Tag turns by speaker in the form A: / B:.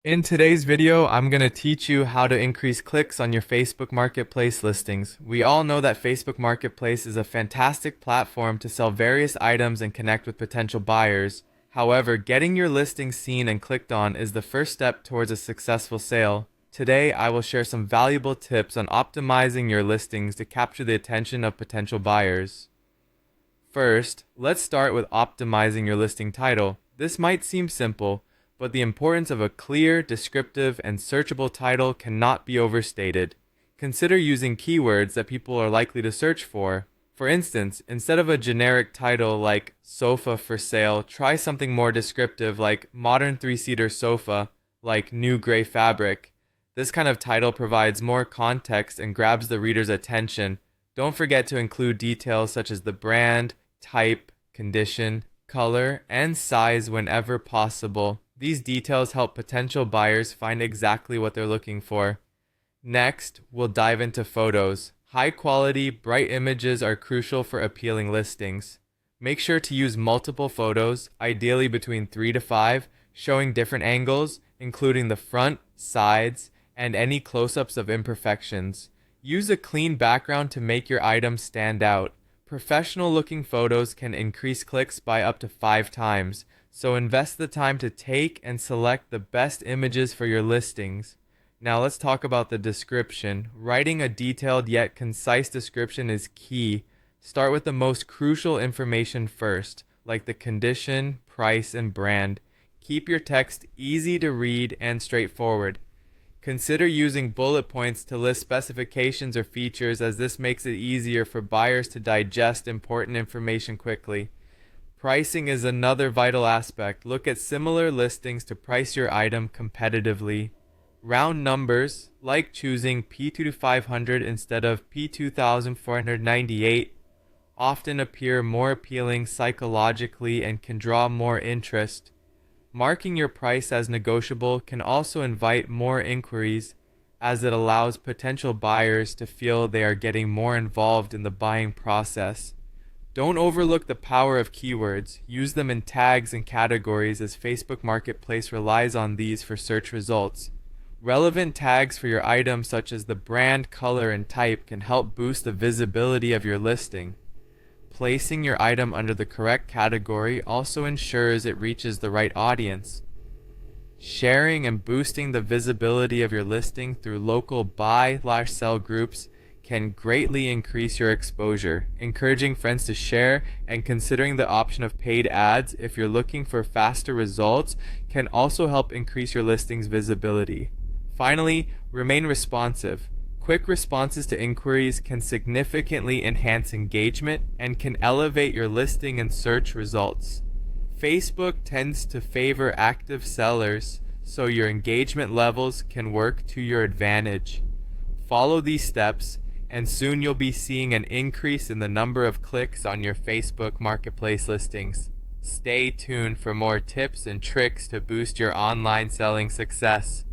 A: In today's video, I'm going to teach you how to increase clicks on your Facebook Marketplace listings. We all know that Facebook Marketplace is a fantastic platform to sell various items and connect with potential buyers. However, getting your listing seen and clicked on is the first step towards a successful sale. Today, I will share some valuable tips on optimizing your listings to capture the attention of potential buyers. First, let's start with optimizing your listing title. This might seem simple, but the importance of a clear, descriptive, and searchable title cannot be overstated. Consider using keywords that people are likely to search for. For instance, instead of a generic title like sofa for sale, try something more descriptive like modern three-seater sofa, like new gray fabric. This kind of title provides more context and grabs the reader's attention. Don't forget to include details such as the brand, type, condition, color, and size whenever possible. These details help potential buyers find exactly what they're looking for. Next, we'll dive into photos. High quality, bright images are crucial for appealing listings. Make sure to use multiple photos, ideally between 3 to 5, showing different angles, including the front, sides, and any close-ups of imperfections. Use a clean background to make your item stand out. Professional-looking photos can increase clicks by up to 5 times, so invest the time to take and select the best images for your listings. Now let's talk about the description. Writing a detailed yet concise description is key. Start with the most crucial information first, like the condition, price, and brand. Keep your text easy to read and straightforward. Consider using bullet points to list specifications or features, as this makes it easier for buyers to digest important information quickly. Pricing is another vital aspect. Look at similar listings to price your item competitively. Round numbers, like choosing P2500 instead of P2498, often appear more appealing psychologically and can draw more interest. Marking your price as negotiable can also invite more inquiries, as it allows potential buyers to feel they are getting more involved in the buying process. Don't overlook the power of keywords. Use them in tags and categories, as Facebook Marketplace relies on these for search results. Relevant tags for your item, such as the brand, color, and type, can help boost the visibility of your listing. Placing your item under the correct category also ensures it reaches the right audience. Sharing and boosting the visibility of your listing through local buy/sell groups can greatly increase your exposure. Encouraging friends to share and considering the option of paid ads if you're looking for faster results can also help increase your listing's visibility. Finally, remain responsive. Quick responses to inquiries can significantly enhance engagement and can elevate your listing and search results. Facebook tends to favor active sellers, so your engagement levels can work to your advantage. Follow these steps, and soon you'll be seeing an increase in the number of clicks on your Facebook Marketplace listings. Stay tuned for more tips and tricks to boost your online selling success.